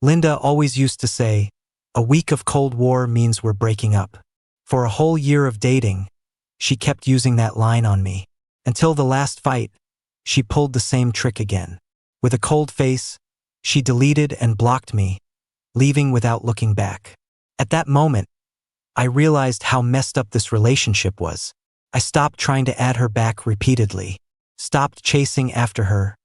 Linda always used to say, "A week of Cold War means we're breaking up." For a whole year of dating, she kept using that line on me. Until the last fight, she pulled the same trick again. With a cold face, she deleted and blocked me, leaving without looking back. At that moment, I realized how messed up this relationship was. I stopped trying to add her back repeatedly, stopped chasing after her,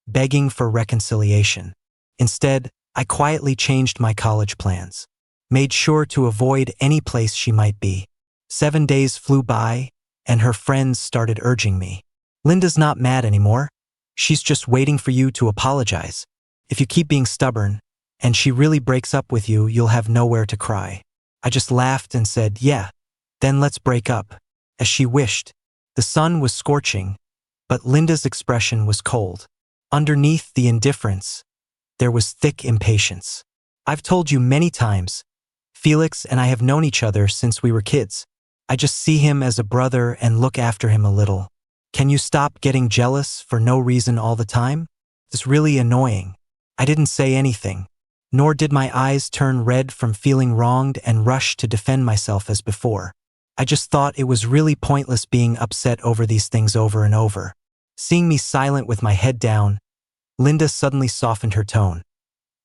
begging for reconciliation. Instead, I quietly changed my college plans, made sure to avoid any place she might be. 7 days flew by, and her friends started urging me. "Linda's not mad anymore. She's just waiting for you to apologize. If you keep being stubborn, and she really breaks up with you, you'll have nowhere to cry." I just laughed and said, "Yeah, then let's break up." As she wished. The sun was scorching, but Linda's expression was cold. Underneath the indifference, there was thick impatience. "I've told you many times, Felix and I have known each other since we were kids. I just see him as a brother and look after him a little. Can you stop getting jealous for no reason all the time? It's really annoying." I didn't say anything, nor did my eyes turn red from feeling wronged and rush to defend myself as before. I just thought it was really pointless being upset over these things over and over. Seeing me silent with my head down, Linda suddenly softened her tone.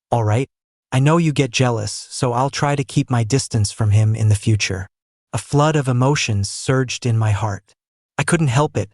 "All right, I know you get jealous, so I'll try to keep my distance from him in the future." A flood of emotions surged in my heart. I couldn't help it.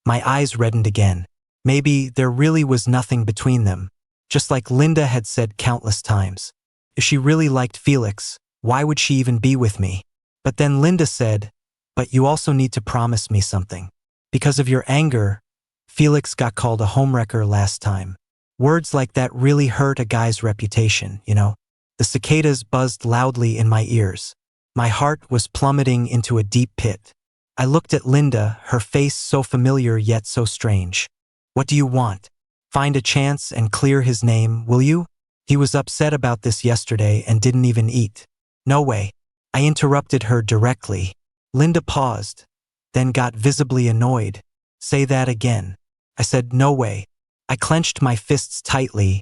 My eyes reddened again. Maybe there really was nothing between them, just like Linda had said countless times. If she really liked Felix, why would she even be with me? But then Linda said, "But you also need to promise me something. Because of your anger, Felix got called a homewrecker last time." Words like that really hurt a guy's reputation, you know? The cicadas buzzed loudly in my ears. My heart was plummeting into a deep pit. I looked at Linda, her face so familiar yet so strange. "What do you want? Find a chance and clear his name, will you? He was upset about this yesterday and didn't even eat." "No way." I interrupted her directly. Linda paused, then got visibly annoyed. "Say that again." I said, "No way." I clenched my fists tightly,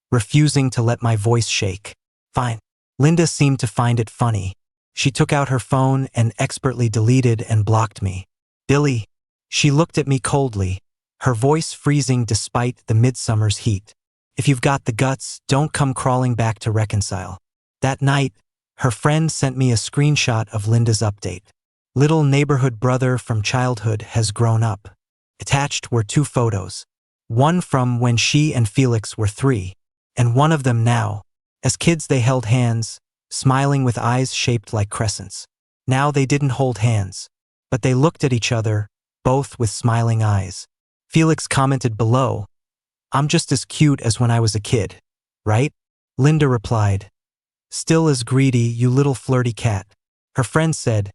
refusing to let my voice shake. "Fine." Linda seemed to find it funny. She took out her phone and expertly deleted and blocked me. "Billy." She looked at me coldly, her voice freezing despite the midsummer's heat. "If you've got the guts, don't come crawling back to reconcile." That night, her friend sent me a screenshot of Linda's update. "Little neighborhood brother from childhood has grown up." Attached were 2 photos. One from when she and Felix were 3, and one of them now. As kids they held hands, smiling with eyes shaped like crescents. Now they didn't hold hands, but they looked at each other, both with smiling eyes. Felix commented below, "I'm just as cute as when I was a kid, right?" Linda replied, "Still as greedy, you little flirty cat." Her friend said,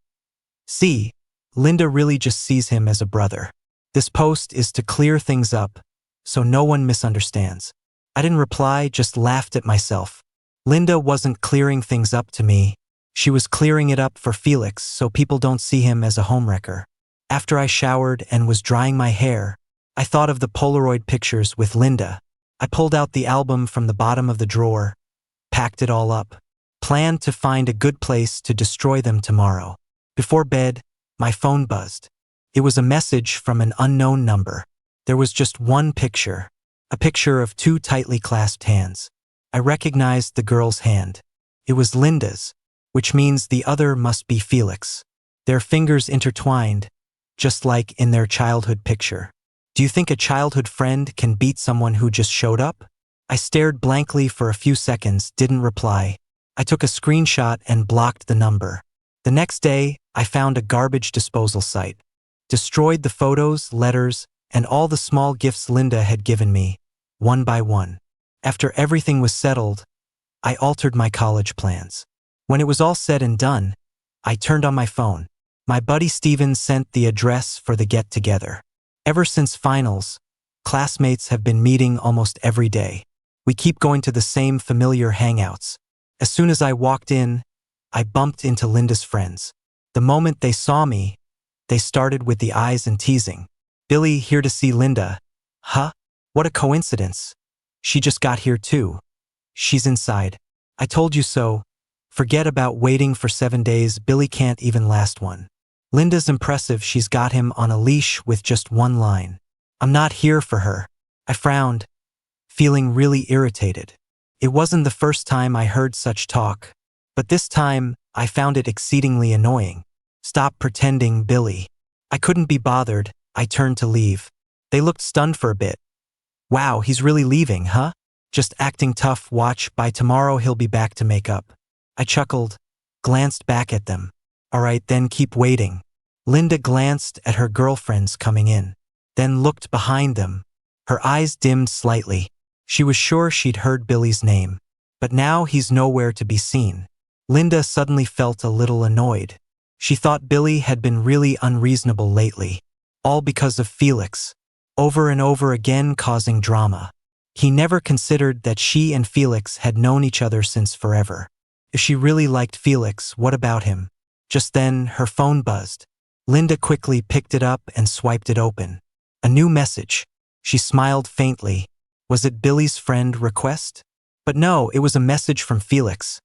"See, Linda really just sees him as a brother. This post is to clear things up, so no one misunderstands." I didn't reply, just laughed at myself. Linda wasn't clearing things up to me. She was clearing it up for Felix so people don't see him as a homewrecker. After I showered and was drying my hair, I thought of the Polaroid pictures with Linda. I pulled out the album from the bottom of the drawer, packed it all up, planned to find a good place to destroy them tomorrow. Before bed, my phone buzzed. It was a message from an unknown number. There was just one picture, a picture of 2 tightly clasped hands. I recognized the girl's hand. It was Linda's, which means the other must be Felix. Their fingers intertwined, just like in their childhood picture. Do you think a childhood friend can beat someone who just showed up? I stared blankly for a few seconds, didn't reply. I took a screenshot and blocked the number. The next day, I found a garbage disposal site, destroyed the photos, letters, and all the small gifts Linda had given me, one by one. After everything was settled, I altered my college plans. When it was all said and done, I turned on my phone. My buddy Steven sent the address for the get-together. Ever since finals, classmates have been meeting almost every day. We keep going to the same familiar hangouts. As soon as I walked in, I bumped into Linda's friends. The moment they saw me, they started with the eyes and teasing. "Billy, here to see Linda." "Huh? What a coincidence. She just got here too." She's inside. I told you so. Forget about waiting for 7 days, Billy can't even last one. Linda's impressive, she's got him on a leash with just one line. I'm not here for her. I frowned, feeling really irritated. It wasn't the first time I heard such talk, but this time I found it exceedingly annoying. Stop pretending, Billy. I couldn't be bothered. I turned to leave. They looked stunned for a bit. Wow, he's really leaving, huh? Just acting tough, watch, by tomorrow he'll be back to make up. I chuckled, glanced back at them. All right, then keep waiting. Linda glanced at her girlfriends coming in, then looked behind them. Her eyes dimmed slightly. She was sure she'd heard Billy's name, but now he's nowhere to be seen. Linda suddenly felt a little annoyed. She thought Billy had been really unreasonable lately, all because of Felix, over and over again causing drama. He never considered that she and Felix had known each other since forever. If she really liked Felix, what about him? Just then, her phone buzzed. Linda quickly picked it up and swiped it open. A new message. She smiled faintly. Was it Billy's friend request? But no, it was a message from Felix.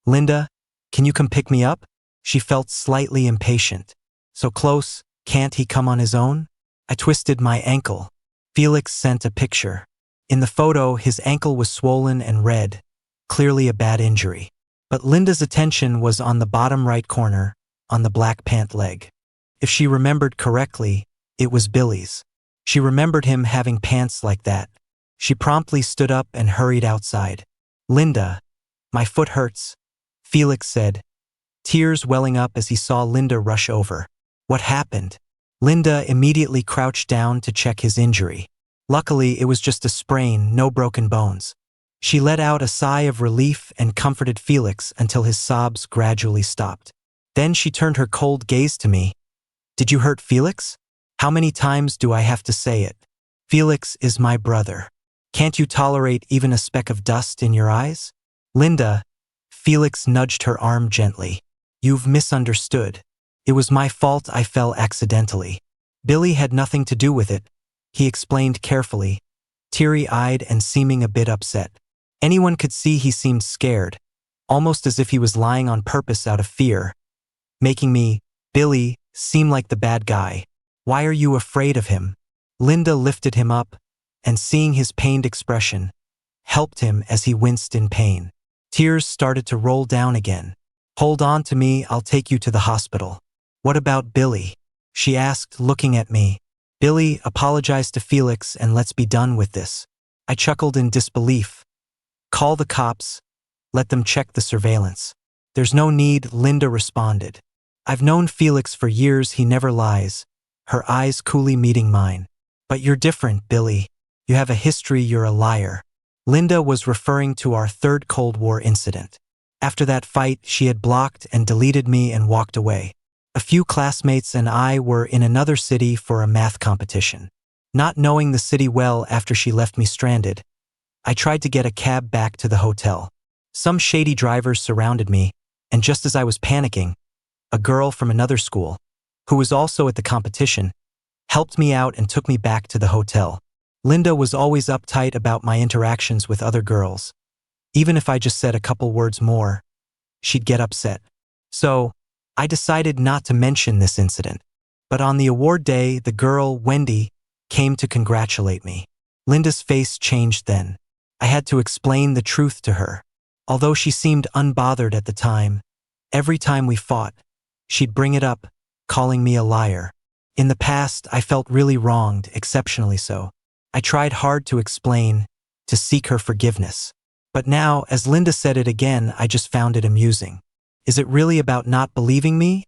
Linda, can you come pick me up? She felt slightly impatient. So close, can't he come on his own? I twisted my ankle. Felix sent a picture. In the photo, his ankle was swollen and red, clearly a bad injury. But Linda's attention was on the bottom right corner, on the black pant leg. If she remembered correctly, it was Billy's. She remembered him having pants like that. She promptly stood up and hurried outside. Linda, my foot hurts, Felix said, tears welling up as he saw Linda rush over. What happened? Linda immediately crouched down to check his injury. Luckily, it was just a sprain, no broken bones. She let out a sigh of relief and comforted Felix until his sobs gradually stopped. Then she turned her cold gaze to me. Did you hurt Felix? How many times do I have to say it? Felix is my brother. Can't you tolerate even a speck of dust in your eyes? Linda, Felix nudged her arm gently. You've misunderstood. It was my fault I fell accidentally. Billy had nothing to do with it, he explained carefully, teary-eyed and seeming a bit upset. Anyone could see he seemed scared, almost as if he was lying on purpose out of fear, making me, Billy, seem like the bad guy. Why are you afraid of him? Linda lifted him up, and seeing his pained expression, helped him as he winced in pain. Tears started to roll down again. Hold on to me, I'll take you to the hospital. What about Billy? She asked, looking at me. Billy, apologize to Felix and let's be done with this. I chuckled in disbelief. Call the cops. Let them check the surveillance. There's no need, Linda responded. I've known Felix for years, he never lies. Her eyes coolly meeting mine. But you're different, Billy. You have a history, you're a liar. Linda was referring to our third Cold War incident. After that fight, she had blocked and deleted me and walked away. A few classmates and I were in another city for a math competition. Not knowing the city well after she left me stranded, I tried to get a cab back to the hotel. Some shady drivers surrounded me, and just as I was panicking, a girl from another school, who was also at the competition, helped me out and took me back to the hotel. Linda was always uptight about my interactions with other girls. Even if I just said a couple words more, she'd get upset. So, I decided not to mention this incident. But on the award day, the girl, Wendy, came to congratulate me. Linda's face changed then. I had to explain the truth to her. Although she seemed unbothered at the time, every time we fought, she'd bring it up, calling me a liar. In the past, I felt really wronged, exceptionally so. I tried hard to explain, to seek her forgiveness. But now, as Linda said it again, I just found it amusing. Is it really about not believing me?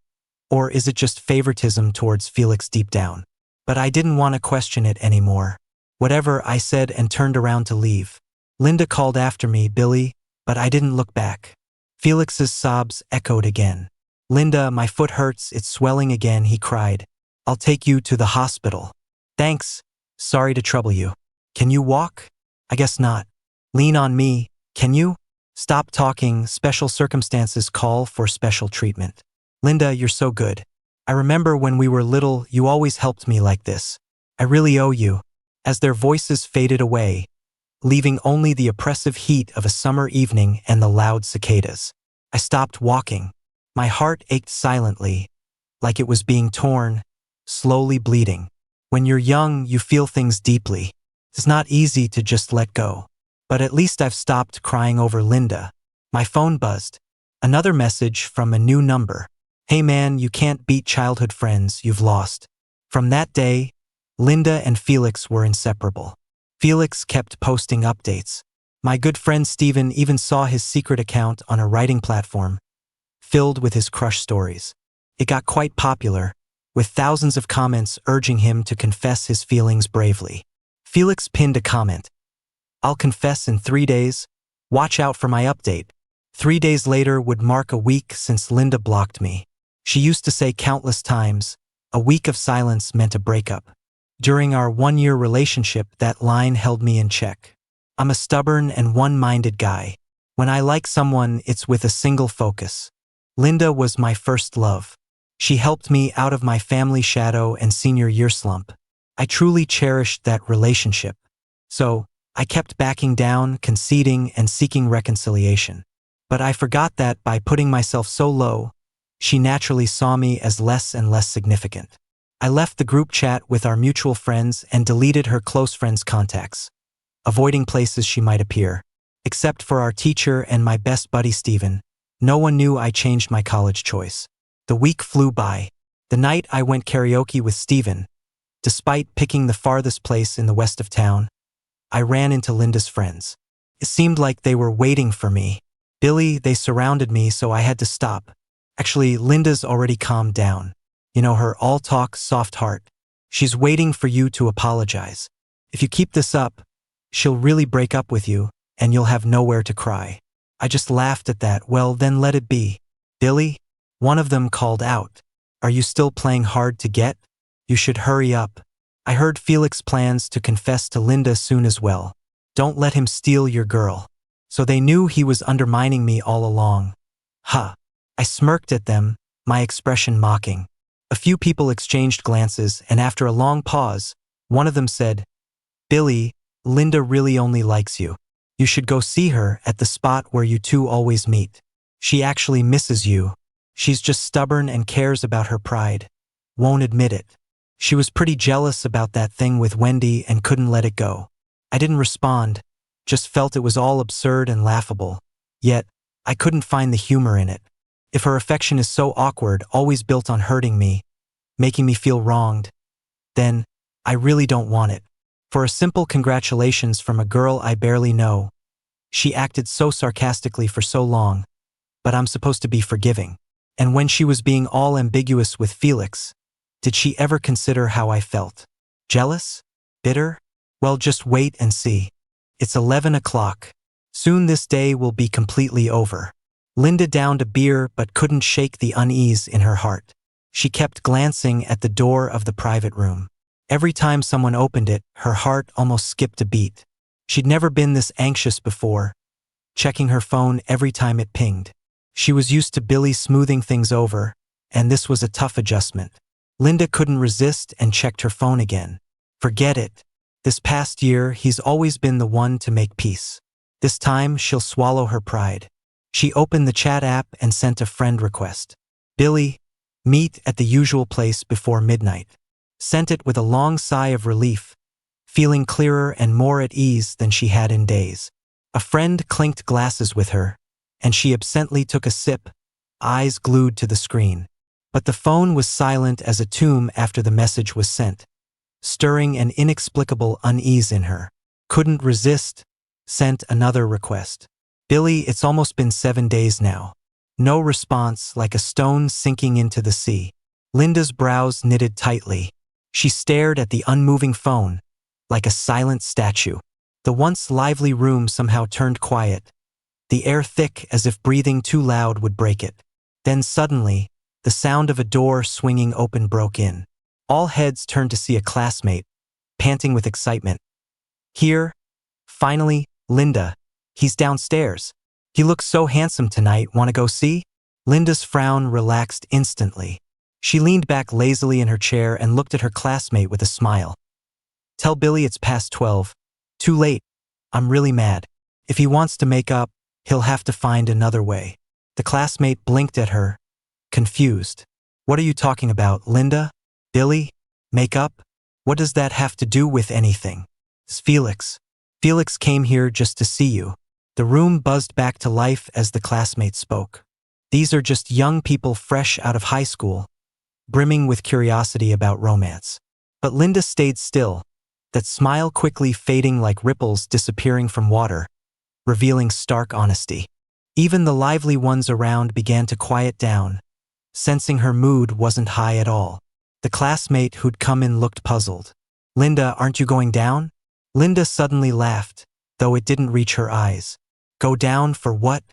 Or is it just favoritism towards Felix deep down? But I didn't want to question it anymore. Whatever, I said and turned around to leave. Linda called after me, Billy, but I didn't look back. Felix's sobs echoed again. Linda, my foot hurts, it's swelling again, he cried. I'll take you to the hospital. Thanks, sorry to trouble you. Can you walk? I guess not. Lean on me, can you? Stop talking, special circumstances call for special treatment. Linda, you're so good. I remember when we were little, you always helped me like this. I really owe you. As their voices faded away, leaving only the oppressive heat of a summer evening and the loud cicadas. I stopped walking. My heart ached silently, like it was being torn, slowly bleeding. When you're young, you feel things deeply. It's not easy to just let go. But at least I've stopped crying over Linda. My phone buzzed. Another message from a new number. Hey man, you can't beat childhood friends you've lost. From that day, Linda and Felix were inseparable. Felix kept posting updates. My good friend Steven even saw his secret account on a writing platform, filled with his crush stories. It got quite popular, with thousands of comments urging him to confess his feelings bravely. Felix pinned a comment. I'll confess in 3 days. Watch out for my update. 3 days later would mark a week since Linda blocked me. She used to say countless times, a week of silence meant a breakup. During our 1-year relationship, that line held me in check. I'm a stubborn and one-minded guy. When I like someone, it's with a single focus. Linda was my first love. She helped me out of my family shadow and senior year slump. I truly cherished that relationship. So, I kept backing down, conceding, and seeking reconciliation. But I forgot that by putting myself so low, she naturally saw me as less and less significant. I left the group chat with our mutual friends and deleted her close friends' contacts, avoiding places she might appear. Except for our teacher and my best buddy Steven, no one knew I changed my college choice. The week flew by. The night I went karaoke with Steven, despite picking the farthest place in the west of town, I ran into Linda's friends. It seemed like they were waiting for me. Billy, they surrounded me, so I had to stop. Actually, Linda's already calmed down. You know, her all-talk, soft heart. She's waiting for you to apologize. If you keep this up, she'll really break up with you, and you'll have nowhere to cry. I just laughed at that. Well, then let it be. Billy? One of them called out. Are you still playing hard to get? You should hurry up. I heard Felix plans to confess to Linda soon as well. Don't let him steal your girl. So they knew he was undermining me all along. Huh. I smirked at them, my expression mocking. A few people exchanged glances, and after a long pause, one of them said, Billy, Linda really only likes you. You should go see her at the spot where you two always meet. She actually misses you. She's just stubborn and cares about her pride. Won't admit it. She was pretty jealous about that thing with Wendy and couldn't let it go. I didn't respond, just felt it was all absurd and laughable. Yet, I couldn't find the humor in it. If her affection is so awkward, always built on hurting me, making me feel wronged, then I really don't want it. For a simple congratulations from a girl I barely know. She acted so sarcastically for so long, but I'm supposed to be forgiving. And when she was being all ambiguous with Felix, did she ever consider how I felt? Jealous? Bitter? Well, just wait and see. It's 11 o'clock. Soon this day will be completely over. Linda downed a beer but couldn't shake the unease in her heart. She kept glancing at the door of the private room. Every time someone opened it, her heart almost skipped a beat. She'd never been this anxious before, checking her phone every time it pinged. She was used to Billy smoothing things over, and this was a tough adjustment. Linda couldn't resist and checked her phone again. Forget it. This past year, he's always been the one to make peace. This time, she'll swallow her pride. She opened the chat app and sent a friend request. Billy, meet at the usual place before midnight. Sent it with a long sigh of relief, feeling clearer and more at ease than she had in days. A friend clinked glasses with her, and she absently took a sip, eyes glued to the screen. But the phone was silent as a tomb after the message was sent, stirring an inexplicable unease in her. Couldn't resist, sent another request. Billy, it's almost been 7 days now. No response, like a stone sinking into the sea. Linda's brows knitted tightly. She stared at the unmoving phone, like a silent statue. The once lively room somehow turned quiet, the air thick as if breathing too loud would break it. Then suddenly, the sound of a door swinging open broke in. All heads turned to see a classmate, panting with excitement. Here, finally, Linda. He's downstairs. He looks so handsome tonight. Want to go see? Linda's frown relaxed instantly. She leaned back lazily in her chair and looked at her classmate with a smile. Tell Billy it's past 12. Too late. I'm really mad. If he wants to make up, he'll have to find another way." The classmate blinked at her, confused. "What are you talking about, Linda? Billy? Make up? What does that have to do with anything?" "It's Felix. Felix came here just to see you." The room buzzed back to life as the classmate spoke. These are just young people fresh out of high school, brimming with curiosity about romance. But Linda stayed still, that smile quickly fading like ripples disappearing from water, revealing stark honesty. Even the lively ones around began to quiet down, sensing her mood wasn't high at all. The classmate who'd come in looked puzzled. "Linda, aren't you going down?" Linda suddenly laughed, though it didn't reach her eyes. "Go down for what?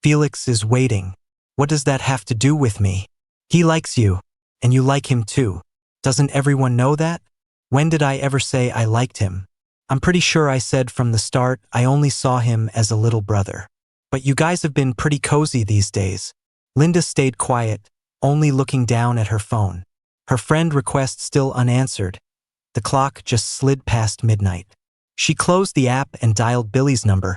Felix is waiting. What does that have to do with me? He likes you, and you like him too. Doesn't everyone know that? When did I ever say I liked him? I'm pretty sure I said from the start I only saw him as a little brother. But you guys have been pretty cozy these days." Linda stayed quiet, only looking down at her phone. Her friend request still unanswered. The clock just slid past midnight. She closed the app and dialed Billy's number,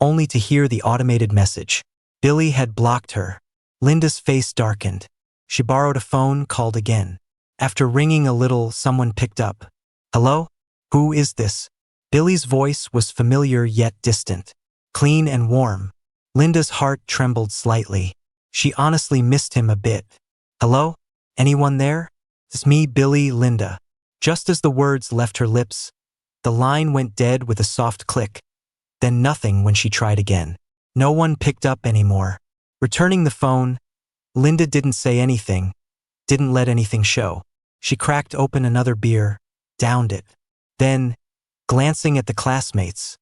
only to hear the automated message. Billy had blocked her. Linda's face darkened. She borrowed a phone, called again. After ringing a little, someone picked up. "Hello? Who is this?" Billy's voice was familiar yet distant, clean and warm. Linda's heart trembled slightly. She honestly missed him a bit. "Hello? Anyone there?" "It's me, Billy, Linda." Just as the words left her lips, the line went dead with a soft click, then nothing when she tried again. No one picked up anymore. Returning the phone, Linda didn't say anything, didn't let anything show. She cracked open another beer, downed it. Then, glancing at the classmates,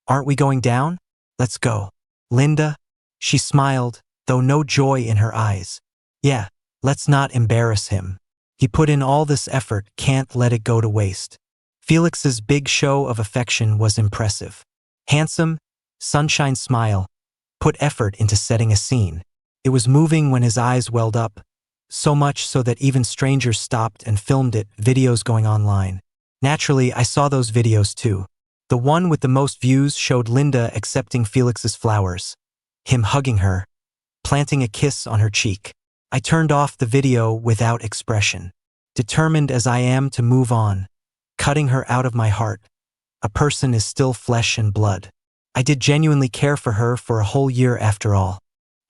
"Aren't we going down? Let's go." "Linda?" She smiled, though no joy in her eyes. "Yeah, let's not embarrass him. He put in all this effort, can't let it go to waste." Felix's big show of affection was impressive. Handsome, sunshine smile, put effort into setting a scene. It was moving when his eyes welled up, so much so that even strangers stopped and filmed it, videos going online. Naturally, I saw those videos too. The one with the most views showed Linda accepting Felix's flowers, him hugging her, planting a kiss on her cheek. I turned off the video without expression, determined as I am to move on, cutting her out of my heart. A person is still flesh and blood. I did genuinely care for her for a whole year after all.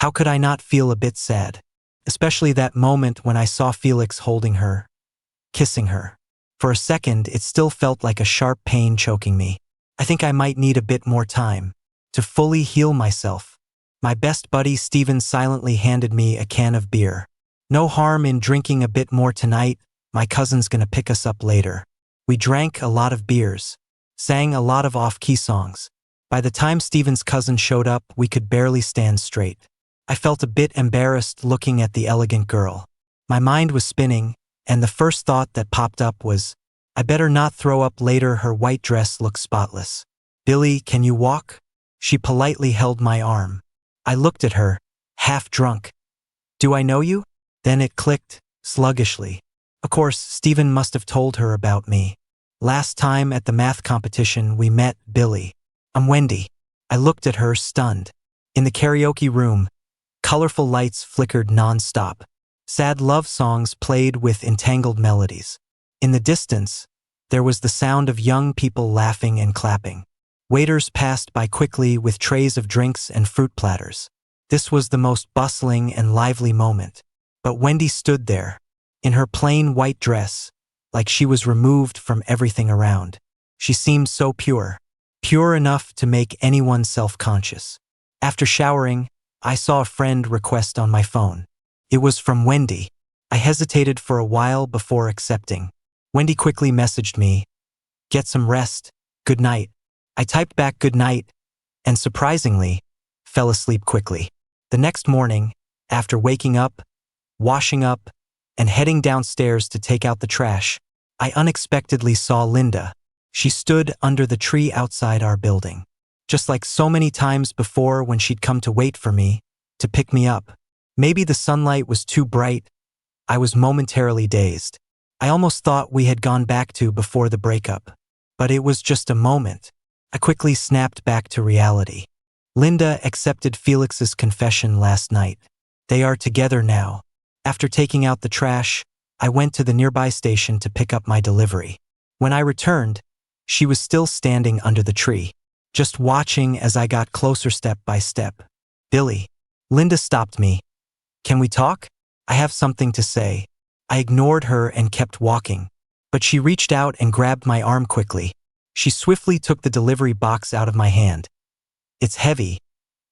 How could I not feel a bit sad? Especially that moment when I saw Felix holding her, kissing her. For a second, it still felt like a sharp pain choking me. I think I might need a bit more time to fully heal myself. My best buddy Steven silently handed me a can of beer. "No harm in drinking a bit more tonight. My cousin's gonna pick us up later." We drank a lot of beers, sang a lot of off-key songs. By the time Steven's cousin showed up, we could barely stand straight. I felt a bit embarrassed looking at the elegant girl. My mind was spinning, and the first thought that popped up was, I better not throw up later. Her white dress looked spotless. "Billy, can you walk?" She politely held my arm. I looked at her, half drunk. "Do I know you?" Then it clicked, sluggishly. Of course, Steven must have told her about me. "Last time at the math competition we met, Billy. I'm Wendy." I looked at her, stunned. In the karaoke room, colorful lights flickered non-stop. Sad love songs played with entangled melodies. In the distance, there was the sound of young people laughing and clapping. Waiters passed by quickly with trays of drinks and fruit platters. This was the most bustling and lively moment. But Wendy stood there, in her plain white dress, like she was removed from everything around. She seemed so pure, pure enough to make anyone self-conscious. After showering, I saw a friend request on my phone. It was from Wendy. I hesitated for a while before accepting. Wendy quickly messaged me, "Get some rest, good night." I typed back good night, and surprisingly, fell asleep quickly. The next morning, after waking up, washing up, and heading downstairs to take out the trash, I unexpectedly saw Linda. She stood under the tree outside our building. Just like so many times before when she'd come to wait for me, to pick me up. Maybe the sunlight was too bright. I was momentarily dazed. I almost thought we had gone back to before the breakup. But it was just a moment. I quickly snapped back to reality. Linda accepted Felix's confession last night. They are together now. After taking out the trash, I went to the nearby station to pick up my delivery. When I returned, she was still standing under the tree, just watching as I got closer step by step. Billy. Linda stopped me. Can we talk? I have something to say. I ignored her and kept walking, but she reached out and grabbed my arm quickly. She swiftly took the delivery box out of my hand. It's heavy.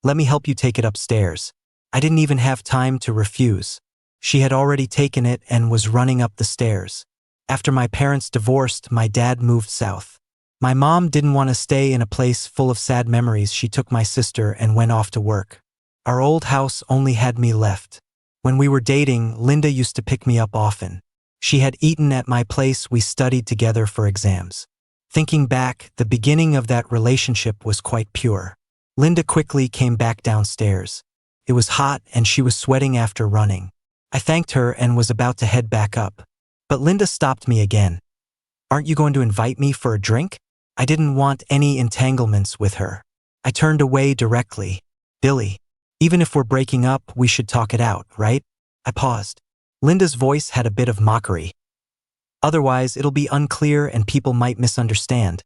Let me help you take it upstairs. I didn't even have time to refuse. She had already taken it and was running up the stairs. After my parents divorced, my dad moved south. My mom didn't want to stay in a place full of sad memories. She took my sister and went off to work. Our old house only had me left. When we were dating, Linda used to pick me up often. She had eaten at my place. We studied together for exams. Thinking back, the beginning of that relationship was quite pure. Linda quickly came back downstairs. It was hot and she was sweating after running. I thanked her and was about to head back up. But Linda stopped me again. Aren't you going to invite me for a drink? I didn't want any entanglements with her. I turned away directly. Billy, even if we're breaking up, we should talk it out, right? I paused. Linda's voice had a bit of mockery. Otherwise, it'll be unclear and people might misunderstand.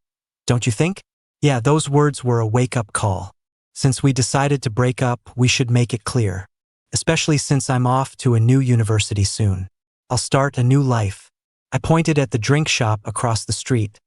Don't you think? Yeah, those words were a wake-up call. Since we decided to break up, we should make it clear. Especially since I'm off to a new university soon. I'll start a new life. I pointed at the drink shop across the street.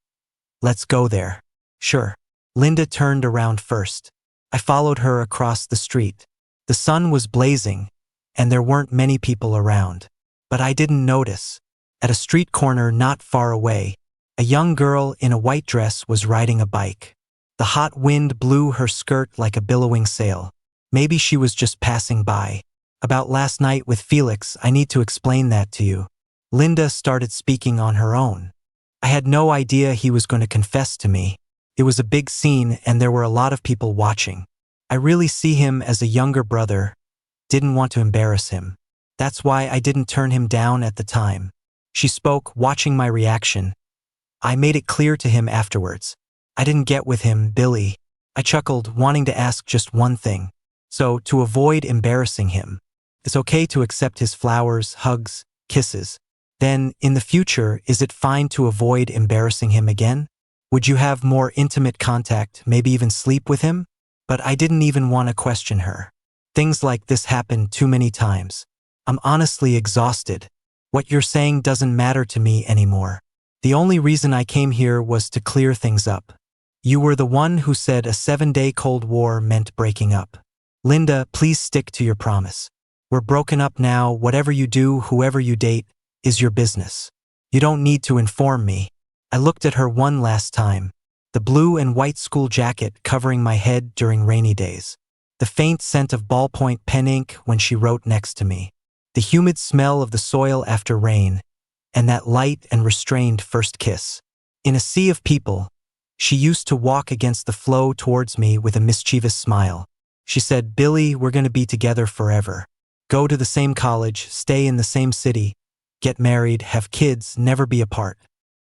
Let's go there. Sure. Linda turned around first. I followed her across the street. The sun was blazing, and there weren't many people around. But I didn't notice. At a street corner not far away, a young girl in a white dress was riding a bike. The hot wind blew her skirt like a billowing sail. Maybe she was just passing by. About last night with Felix, I need to explain that to you. Linda started speaking on her own. I had no idea he was going to confess to me. It was a big scene and there were a lot of people watching. I really see him as a younger brother. Didn't want to embarrass him. That's why I didn't turn him down at the time. She spoke, watching my reaction. I made it clear to him afterwards. I didn't get with him, Billy. I chuckled, wanting to ask just one thing. So, to avoid embarrassing him, it's okay to accept his flowers, hugs, kisses. Then, in the future, is it fine to avoid embarrassing him again? Would you have more intimate contact, maybe even sleep with him? But I didn't even want to question her. Things like this happen too many times. I'm honestly exhausted. What you're saying doesn't matter to me anymore. The only reason I came here was to clear things up. You were the one who said a 7-day Cold War meant breaking up. Linda, please stick to your promise. We're broken up now. Whatever you do, whoever you date, is your business. You don't need to inform me. I looked at her one last time. The blue and white school jacket covering my head during rainy days. The faint scent of ballpoint pen ink when she wrote next to me. The humid smell of the soil after rain. And that light and restrained first kiss. In a sea of people, she used to walk against the flow towards me with a mischievous smile. She said, Billy, we're going to be together forever. Go to the same college, stay in the same city, get married, have kids, never be apart.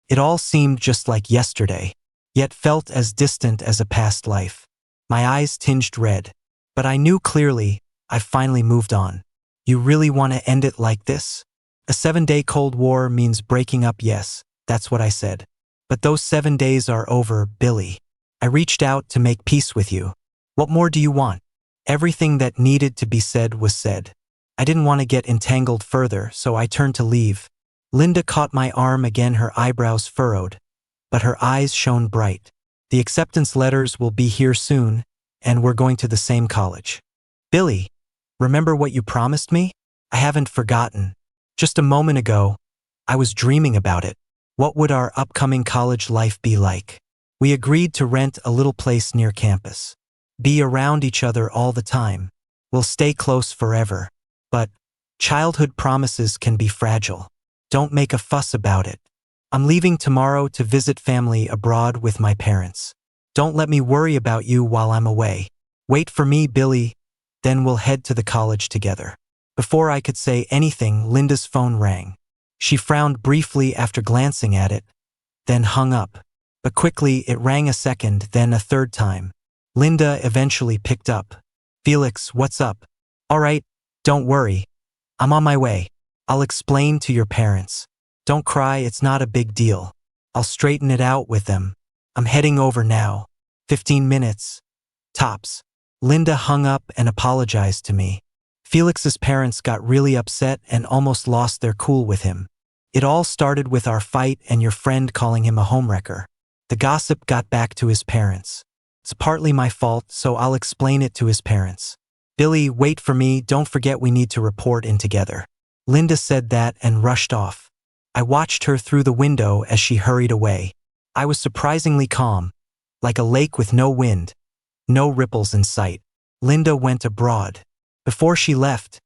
It all seemed just like yesterday, yet felt as distant as a past life. My eyes tinged red, but I knew clearly I've finally moved on. You really want to end it like this? A 7-day Cold War means breaking up, yes, that's what I said. But those 7 days are over, Billy. I reached out to make peace with you. What more do you want? Everything that needed to be said was said. I didn't want to get entangled further, so I turned to leave. Linda caught my arm again, her eyebrows furrowed, but her eyes shone bright. The acceptance letters will be here soon, and we're going to the same college. Billy, remember what you promised me? I haven't forgotten. Just a moment ago, I was dreaming about it. What would our upcoming college life be like? We agreed to rent a little place near campus. Be around each other all the time. We'll stay close forever. But childhood promises can be fragile. Don't make a fuss about it. I'm leaving tomorrow to visit family abroad with my parents. Don't let me worry about you while I'm away. Wait for me, Billy. Then we'll head to the college together. Before I could say anything, Linda's phone rang. She frowned briefly after glancing at it, then hung up. But quickly it rang a second, then a third time. Linda eventually picked up. Felix, what's up? All right, don't worry. I'm on my way. I'll explain to your parents. Don't cry, it's not a big deal. I'll straighten it out with them. I'm heading over now. 15 minutes. Tops. Linda hung up and apologized to me. Felix's parents got really upset and almost lost their cool with him. It all started with our fight and your friend calling him a homewrecker. The gossip got back to his parents. It's partly my fault, so I'll explain it to his parents. Billy, wait for me, don't forget we need to report in together. Linda said that and rushed off. I watched her through the window as she hurried away. I was surprisingly calm, like a lake with no wind, no ripples in sight. Linda went abroad. Before she left,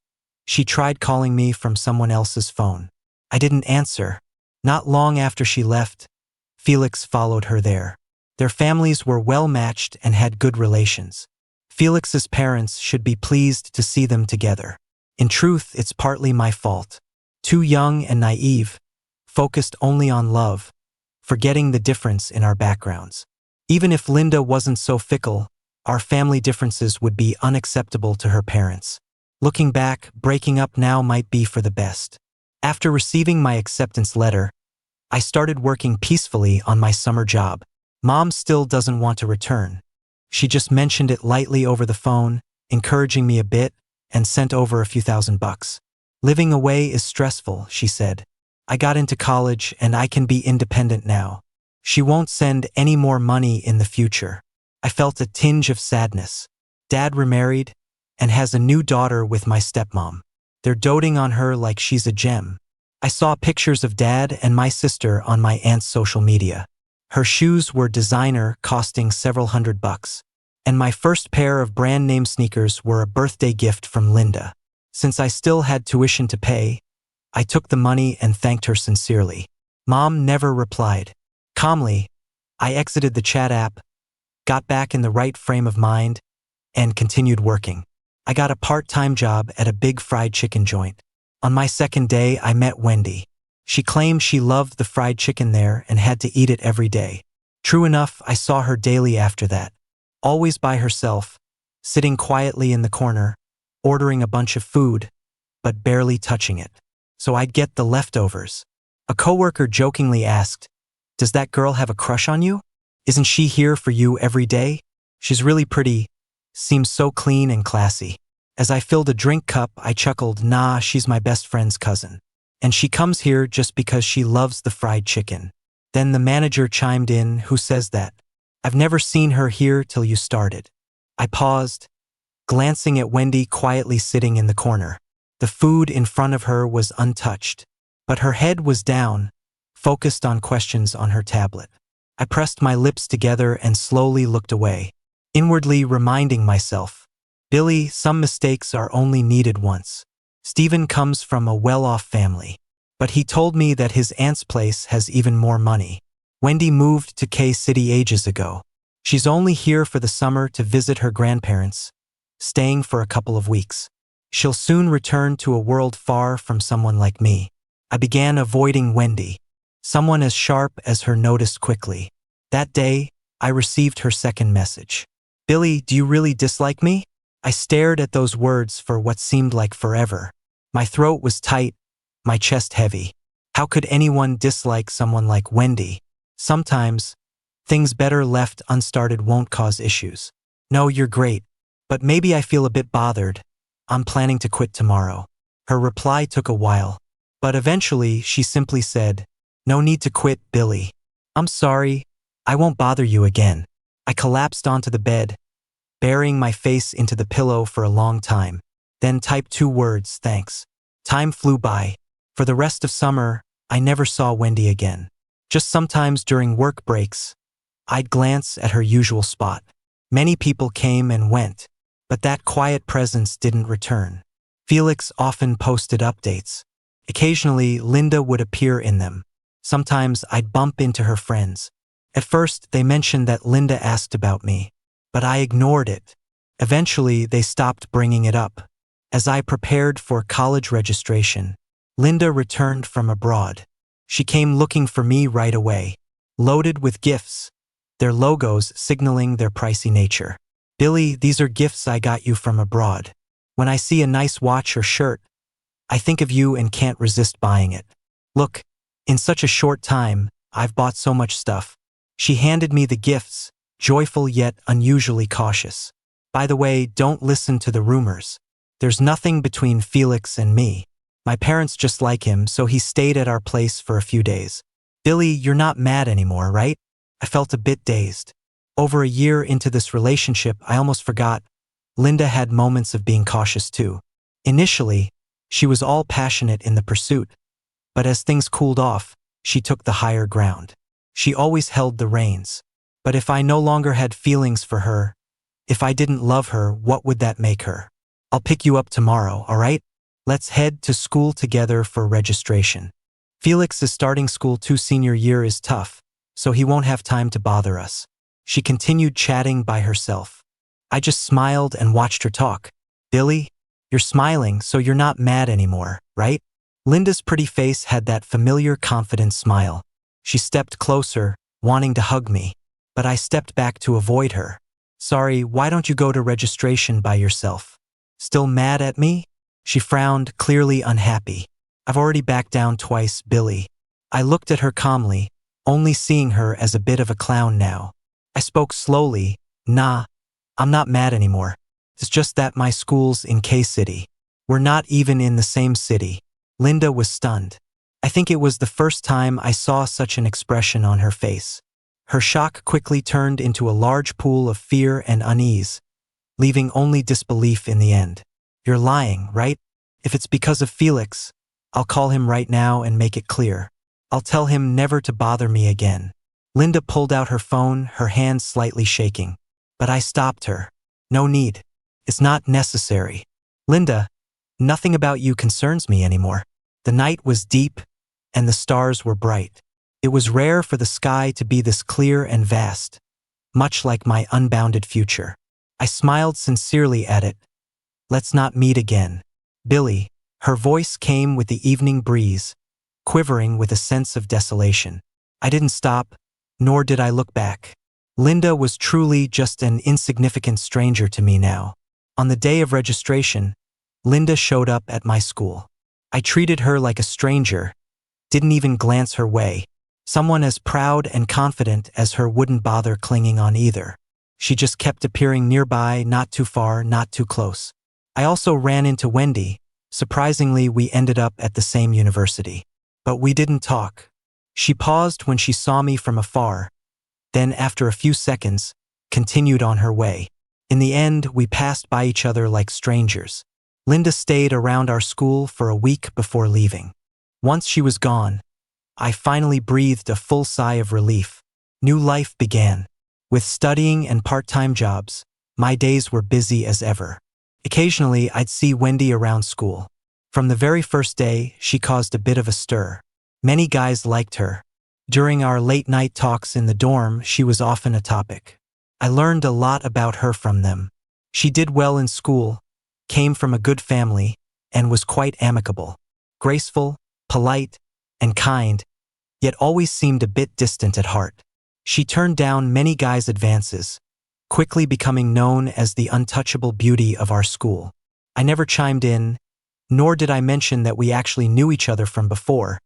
she tried calling me from someone else's phone. I didn't answer. Not long after she left, Felix followed her there. Their families were well matched and had good relations. Felix's parents should be pleased to see them together. In truth, it's partly my fault. Too young and naive, focused only on love, forgetting the difference in our backgrounds. Even if Linda wasn't so fickle, our family differences would be unacceptable to her parents. Looking back, breaking up now might be for the best. After receiving my acceptance letter, I started working peacefully on my summer job. Mom still doesn't want to return. She just mentioned it lightly over the phone, encouraging me a bit, and sent over a few $1,000. Living away is stressful, she said. I got into college and I can be independent now. She won't send any more money in the future. I felt a tinge of sadness. Dad remarried and has a new daughter with my stepmom. They're doting on her like she's a gem. I saw pictures of Dad and my sister on my aunt's social media. Her shoes were designer, costing several $100. And my first pair of brand name sneakers were a birthday gift from Linda. Since I still had tuition to pay, I took the money and thanked her sincerely. Mom never replied. Calmly, I exited the chat app, got back in the right frame of mind, and continued working. I got a part-time job at a big fried chicken joint. On my second day, I met Wendy. She claimed she loved the fried chicken there and had to eat it every day. True enough, I saw her daily after that. Always by herself, sitting quietly in the corner, ordering a bunch of food, but barely touching it. So I'd get the leftovers. A coworker jokingly asked, "Does that girl have a crush on you? Isn't she here for you every day? She's really pretty, seems so clean and classy." As I filled a drink cup, I chuckled, "Nah, she's my best friend's cousin. And she comes here just because she loves the fried chicken." Then the manager chimed in, "Who says that? I've never seen her here till you started." I paused, glancing at Wendy quietly sitting in the corner. The food in front of her was untouched, but her head was down, focused on questions on her tablet. I pressed my lips together and slowly looked away, inwardly reminding myself, "Billy, some mistakes are only needed once." Stephen comes from a well-off family, but he told me that his aunt's place has even more money. Wendy moved to K-City ages ago. She's only here for the summer to visit her grandparents, staying for a couple of weeks. She'll soon return to a world far from someone like me. I began avoiding Wendy. Someone as sharp as her noticed quickly. That day, I received her second message. "Billy, do you really dislike me?" I stared at those words for what seemed like forever. My throat was tight, my chest heavy. How could anyone dislike someone like Wendy? Sometimes, things better left unstarted won't cause issues. "No, you're great, but maybe I feel a bit bothered. I'm planning to quit tomorrow." Her reply took a while, but eventually she simply said, "No need to quit, Billy. I'm sorry, I won't bother you again." I collapsed onto the bed, burying my face into the pillow for a long time, then typed 2 words, "Thanks." Time flew by. For the rest of summer, I never saw Wendy again. Just sometimes during work breaks, I'd glance at her usual spot. Many people came and went, but that quiet presence didn't return. Felix often posted updates. Occasionally, Linda would appear in them. Sometimes I'd bump into her friends. At first, they mentioned that Linda asked about me, but I ignored it. Eventually, they stopped bringing it up. As I prepared for college registration, Linda returned from abroad. She came looking for me right away. loaded with gifts, their logos signaling their pricey nature. Billy, these are gifts I got you from abroad. When I see a nice watch or shirt, I think of you and can't resist buying it. Look, in such a short time, I've bought so much stuff. She handed me the gifts, joyful yet unusually cautious. By the way, don't listen to the rumors. There's nothing between Felix and me. My parents just like him, so he stayed at our place for a few days. Billy, you're not mad anymore, right? I felt a bit dazed. Over a year into this relationship, I almost forgot. Linda had moments of being cautious too. Initially, she was all passionate in the pursuit, but as things cooled off, she took the higher ground. She always held the reins. But if I no longer had feelings for her, if I didn't love her, what would that make her? I'll pick you up tomorrow, all right? Let's head to school together for registration. Felix is starting school too. Senior year is tough, so he won't have time to bother us. She continued chatting by herself. I just smiled and watched her talk. Billy, you're smiling, so you're not mad anymore, right? Linda's pretty face had that familiar, confident smile. She stepped closer, wanting to hug me, but I stepped back to avoid her. Sorry, why don't you go to registration by yourself? Still mad at me? She frowned, clearly unhappy. I've already backed down twice, Billy. I looked at her calmly, only seeing her as a bit of a clown now. I spoke slowly. Nah, I'm not mad anymore. It's just that my school's in K-City. We're not even in the same city. Linda was stunned. I think it was the first time I saw such an expression on her face. Her shock quickly turned into a large pool of fear and unease, leaving only disbelief in the end. You're lying, right? If it's because of Felix, I'll call him right now and make it clear. I'll tell him never to bother me again. Linda pulled out her phone, her hand slightly shaking. But I stopped her. No need. It's not necessary. Linda, nothing about you concerns me anymore. The night was deep, and the stars were bright. It was rare for the sky to be this clear and vast, much like my unbounded future. I smiled sincerely at it. Let's not meet again. Billy, her voice came with the evening breeze, quivering with a sense of desolation. I didn't stop, nor did I look back. Linda was truly just an insignificant stranger to me now. On the day of registration, Linda showed up at my school. I treated her like a stranger, didn't even glance her way. Someone as proud and confident as her wouldn't bother clinging on either. She just kept appearing nearby, not too far, not too close. I also ran into Wendy. Surprisingly, we ended up at the same university. But we didn't talk. She paused when she saw me from afar, then after a few seconds, continued on her way. In the end, we passed by each other like strangers. Linda stayed around our school for a week before leaving. Once she was gone, I finally breathed a full sigh of relief. New life began. With studying and part-time jobs, my days were busy as ever. Occasionally, I'd see Wendy around school. From the very first day, she caused a bit of a stir. Many guys liked her. During our late-night talks in the dorm, she was often a topic. I learned a lot about her from them. She did well in school, came from a good family, and was quite amicable. Graceful, polite, and kind, yet always seemed a bit distant at heart. She turned down many guys' advances, quickly becoming known as the untouchable beauty of our school. I never chimed in, nor did I mention that we actually knew each other from before,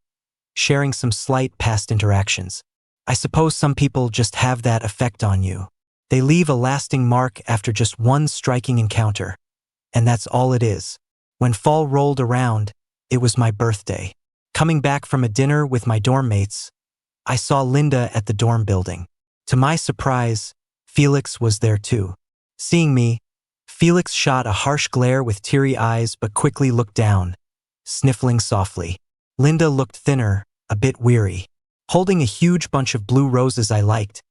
sharing some slight past interactions. I suppose some people just have that effect on you. They leave a lasting mark after just one striking encounter, and that's all it is. When fall rolled around, it was my birthday. Coming back from a dinner with my dorm mates, I saw Linda at the dorm building. To my surprise, Felix was there too. Seeing me, Felix shot a harsh glare with teary eyes but quickly looked down, sniffling softly. Linda looked thinner, a bit weary. Holding a huge bunch of blue roses I liked,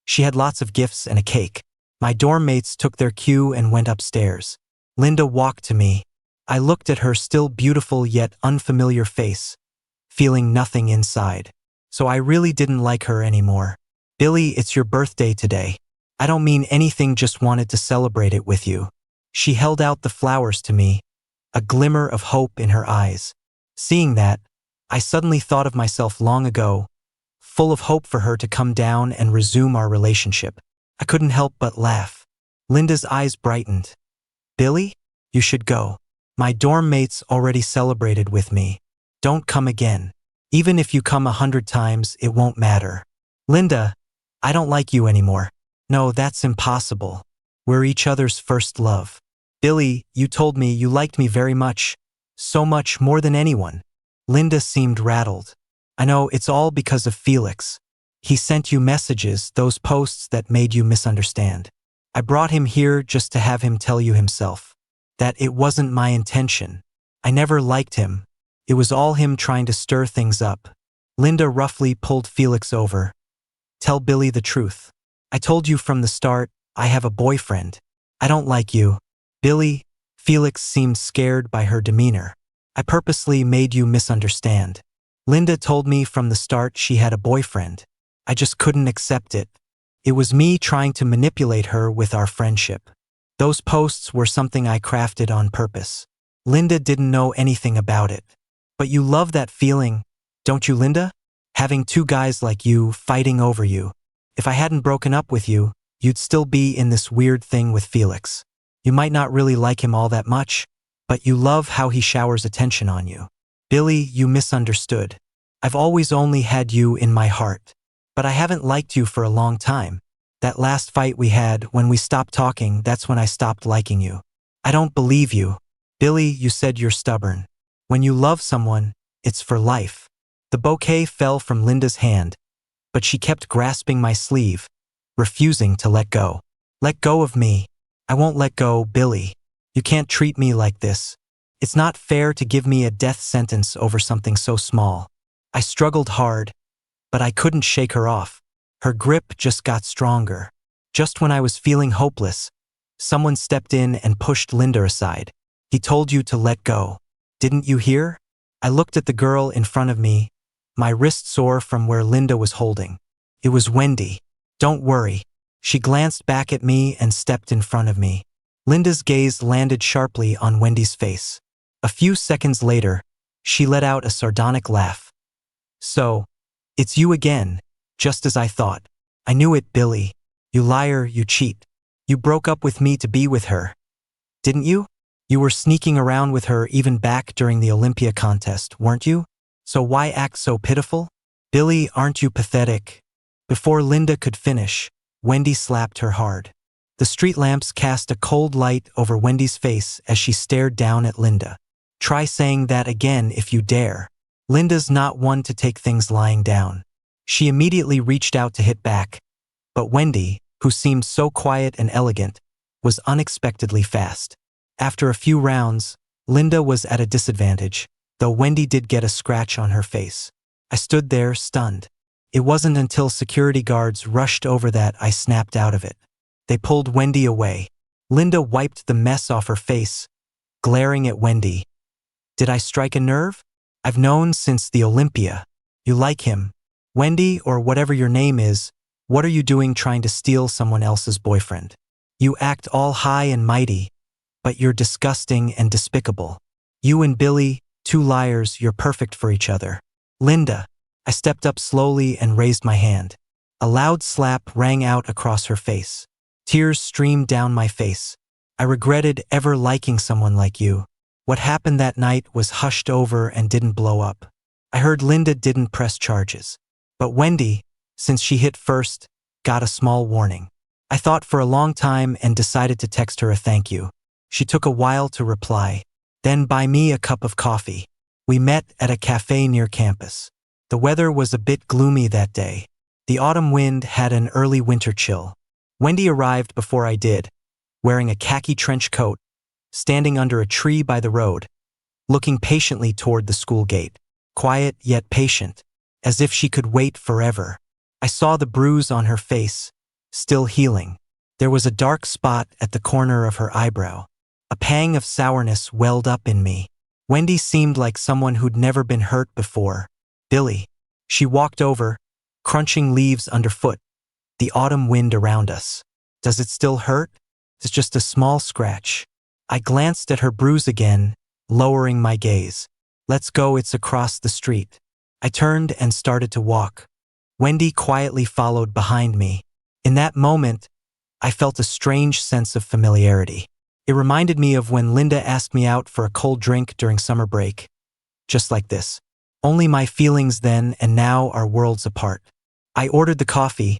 she had lots of gifts and a cake. My dorm mates took their cue and went upstairs. Linda walked to me. I looked at her still beautiful yet unfamiliar face, feeling nothing inside. So I really didn't like her anymore. Billy, it's your birthday today. I don't mean anything, just wanted to celebrate it with you. She held out the flowers to me, a glimmer of hope in her eyes. Seeing that, I suddenly thought of myself long ago, full of hope for her to come down and resume our relationship. I couldn't help but laugh. Linda's eyes brightened. Billy, you should go. My dorm mates already celebrated with me. Don't come again. Even if you come 100 times, it won't matter. Linda, I don't like you anymore. No, that's impossible. We're each other's first love. Billy, you told me you liked me very much. So much more than anyone. Linda seemed rattled. I know, it's all because of Felix. He sent you messages, those posts that made you misunderstand. I brought him here just to have him tell you himself that it wasn't my intention. I never liked him. It was all him trying to stir things up. Linda roughly pulled Felix over. Tell Billy the truth. I told you from the start, I have a boyfriend. I don't like you. Billy, Felix seemed scared by her demeanor. I purposely made you misunderstand. Linda told me from the start she had a boyfriend. I just couldn't accept it. It was me trying to manipulate her with our friendship. Those posts were something I crafted on purpose. Linda didn't know anything about it. But you love that feeling, don't you, Linda? Having two guys like you fighting over you. If I hadn't broken up with you, you'd still be in this weird thing with Felix. You might not really like him all that much, but you love how he showers attention on you. Billy, you misunderstood. I've always only had you in my heart. But I haven't liked you for a long time. That last fight we had, when we stopped talking, that's when I stopped liking you. I don't believe you. Billy, you said you're stubborn. When you love someone, it's for life. The bouquet fell from Linda's hand, but she kept grasping my sleeve, refusing to let go. Let go of me. I won't let go, Billy. You can't treat me like this. It's not fair to give me a death sentence over something so small. I struggled hard, but I couldn't shake her off. Her grip just got stronger. Just when I was feeling hopeless, someone stepped in and pushed Linda aside. He told you to let go. Didn't you hear? I looked at the girl in front of me, my wrist sore from where Linda was holding. It was Wendy. Don't worry. She glanced back at me and stepped in front of me. Linda's gaze landed sharply on Wendy's face. A few seconds later, she let out a sardonic laugh. So, it's you again, just as I thought. I knew it, Billy. You liar, you cheat. You broke up with me to be with her. Didn't you? You were sneaking around with her even back during the Olympia contest, weren't you? So why act so pitiful? Billy, aren't you pathetic? Before Linda could finish, Wendy slapped her hard. The street lamps cast a cold light over Wendy's face as she stared down at Linda. Try saying that again if you dare. Linda's not one to take things lying down. She immediately reached out to hit back, but Wendy, who seemed so quiet and elegant, was unexpectedly fast. After a few rounds, Linda was at a disadvantage, though Wendy did get a scratch on her face. I stood there, stunned. It wasn't until security guards rushed over that I snapped out of it. They pulled Wendy away. Linda wiped the mess off her face, glaring at Wendy. Did I strike a nerve? I've known since the Olympia. You like him. Wendy, or whatever your name is, what are you doing trying to steal someone else's boyfriend? You act all high and mighty, but you're disgusting and despicable. You and Billy, two liars, you're perfect for each other. Linda. I stepped up slowly and raised my hand. A loud slap rang out across her face. Tears streamed down my face. I regretted ever liking someone like you. What happened that night was hushed over and didn't blow up. I heard Linda didn't press charges. But Wendy, since she hit first, got a small warning. I thought for a long time and decided to text her a thank you. She took a while to reply. Then buy me a cup of coffee. We met at a cafe near campus. The weather was a bit gloomy that day. The autumn wind had an early winter chill. Wendy arrived before I did, wearing a khaki trench coat, standing under a tree by the road, looking patiently toward the school gate, quiet yet patient, as if she could wait forever. I saw the bruise on her face, still healing. There was a dark spot at the corner of her eyebrow. A pang of sourness welled up in me. Wendy seemed like someone who'd never been hurt before. Billy. She walked over, crunching leaves underfoot, the autumn wind around us. Does it still hurt? It's just a small scratch. I glanced at her bruise again, lowering my gaze. Let's go, it's across the street. I turned and started to walk. Wendy quietly followed behind me. In that moment, I felt a strange sense of familiarity. It reminded me of when Linda asked me out for a cold drink during summer break. Just like this. Only my feelings then and now are worlds apart. I ordered the coffee,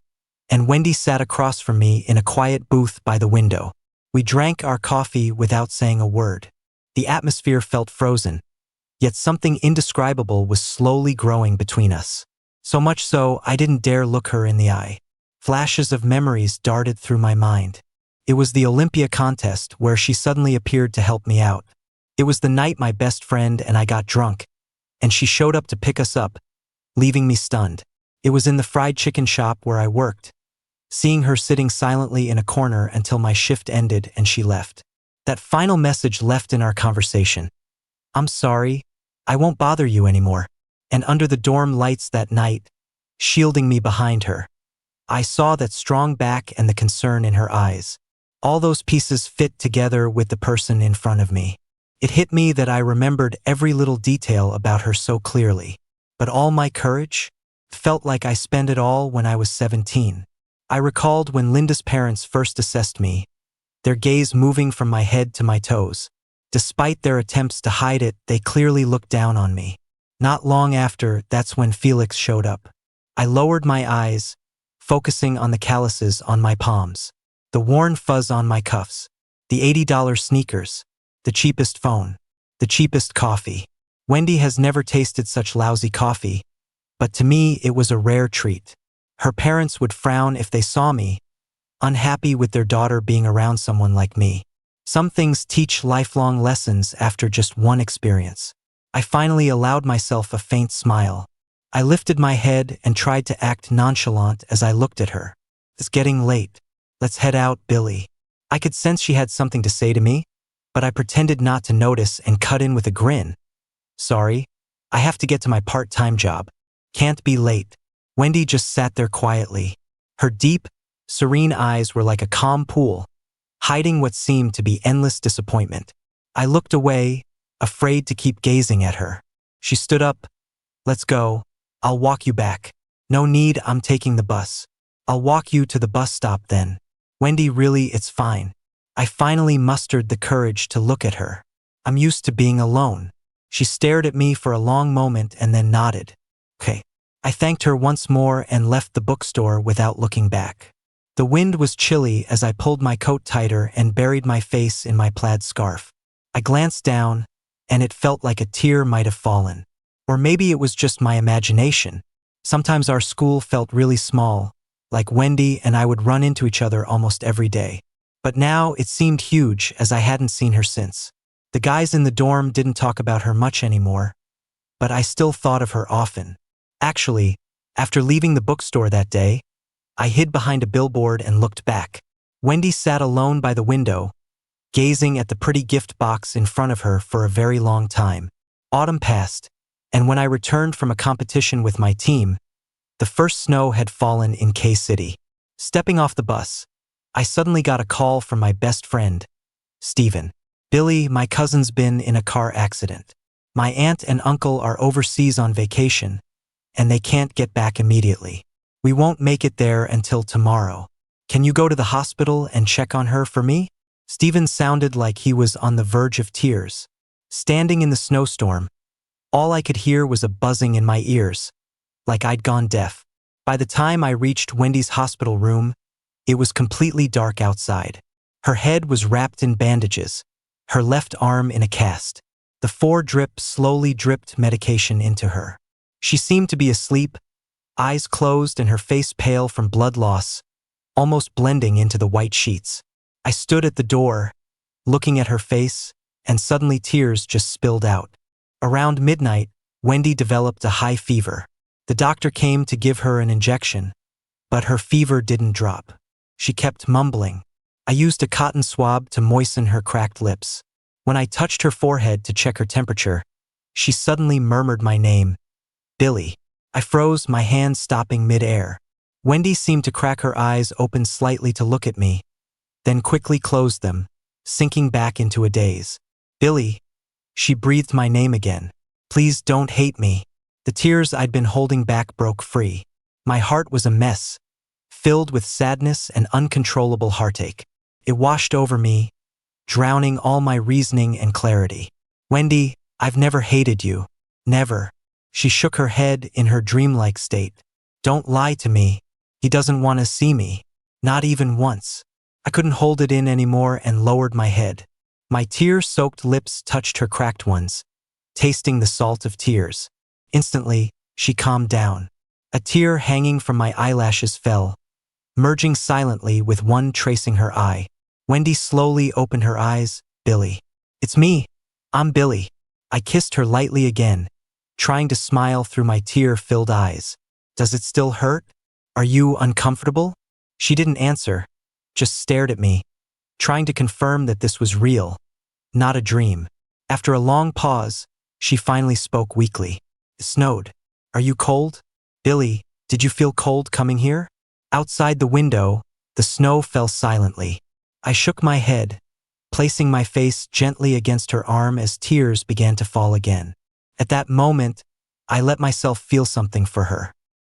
and Wendy sat across from me in a quiet booth by the window. We drank our coffee without saying a word. The atmosphere felt frozen, yet something indescribable was slowly growing between us. So much so, I didn't dare look her in the eye. Flashes of memories darted through my mind. It was the Olympia contest where she suddenly appeared to help me out. It was the night my best friend and I got drunk, and she showed up to pick us up, leaving me stunned. It was in the fried chicken shop where I worked, seeing her sitting silently in a corner until my shift ended and she left. That final message left in our conversation. "I'm sorry, I won't bother you anymore." And under the dorm lights that night, shielding me behind her, I saw that strong back and the concern in her eyes. All those pieces fit together with the person in front of me. It hit me that I remembered every little detail about her so clearly. But all my courage? Felt like I spent it all when I was 17. I recalled when Linda's parents first assessed me, their gaze moving from my head to my toes. Despite their attempts to hide it, they clearly looked down on me. Not long after, that's when Felix showed up. I lowered my eyes, focusing on the calluses on my palms, the worn fuzz on my cuffs, the $80 sneakers, the cheapest phone, the cheapest coffee. Wendy has never tasted such lousy coffee, but to me it was a rare treat. Her parents would frown if they saw me, unhappy with their daughter being around someone like me. Some things teach lifelong lessons after just one experience. I finally allowed myself a faint smile. I lifted my head and tried to act nonchalant as I looked at her. "It's getting late. Let's head out, Billy." I could sense she had something to say to me, but I pretended not to notice and cut in with a grin. "Sorry, I have to get to my part-time job. Can't be late." Wendy just sat there quietly. Her deep, serene eyes were like a calm pool, hiding what seemed to be endless disappointment. I looked away, afraid to keep gazing at her. She stood up. "Let's go. I'll walk you back." "No need, I'm taking the bus." "I'll walk you to the bus stop then." "Wendy, really, it's fine." I finally mustered the courage to look at her. "I'm used to being alone." She stared at me for a long moment and then nodded. "Okay." I thanked her once more and left the bookstore without looking back. The wind was chilly as I pulled my coat tighter and buried my face in my plaid scarf. I glanced down, and it felt like a tear might have fallen. Or maybe it was just my imagination. Sometimes our school felt really small, like Wendy and I would run into each other almost every day. But now it seemed huge as I hadn't seen her since. The guys in the dorm didn't talk about her much anymore, but I still thought of her often. Actually, after leaving the bookstore that day, I hid behind a billboard and looked back. Wendy sat alone by the window, gazing at the pretty gift box in front of her for a very long time. Autumn passed, and when I returned from a competition with my team, the first snow had fallen in K-City. Stepping off the bus, I suddenly got a call from my best friend, Steven. "Billy, my cousin's been in a car accident. My aunt and uncle are overseas on vacation, and they can't get back immediately. We won't make it there until tomorrow. Can you go to the hospital and check on her for me?" Steven sounded like he was on the verge of tears. Standing in the snowstorm, all I could hear was a buzzing in my ears, like I'd gone deaf. By the time I reached Wendy's hospital room, it was completely dark outside. Her head was wrapped in bandages, her left arm in a cast. The 4-drip slowly dripped medication into her. She seemed to be asleep, eyes closed and her face pale from blood loss, almost blending into the white sheets. I stood at the door, looking at her face, and suddenly tears just spilled out. Around midnight, Wendy developed a high fever. The doctor came to give her an injection, but her fever didn't drop. She kept mumbling. I used a cotton swab to moisten her cracked lips. When I touched her forehead to check her temperature, she suddenly murmured my name, "Billy." I froze, my hands stopping mid-air. Wendy seemed to crack her eyes open slightly to look at me, then quickly closed them, sinking back into a daze. "Billy." She breathed my name again. "Please don't hate me." The tears I'd been holding back broke free. My heart was a mess, filled with sadness and uncontrollable heartache. It washed over me, drowning all my reasoning and clarity. Wendy, I've never hated you. Never. She shook her head in her dreamlike state. Don't lie to me. He doesn't want to see me. Not even once. I couldn't hold it in anymore and lowered my head. My tear-soaked lips touched her cracked ones, tasting the salt of tears. Instantly, she calmed down. A tear hanging from my eyelashes fell, merging silently with one tracing her eye. Wendy slowly opened her eyes. Billy. It's me. I'm Billy. I kissed her lightly again, trying to smile through my tear-filled eyes. Does it still hurt? Are you uncomfortable? She didn't answer, just stared at me, trying to confirm that this was real, not a dream. After a long pause, she finally spoke weakly. It snowed. Are you cold? Billy, did you feel cold coming here? Outside the window, the snow fell silently. I shook my head, placing my face gently against her arm as tears began to fall again. At that moment, I let myself feel something for her.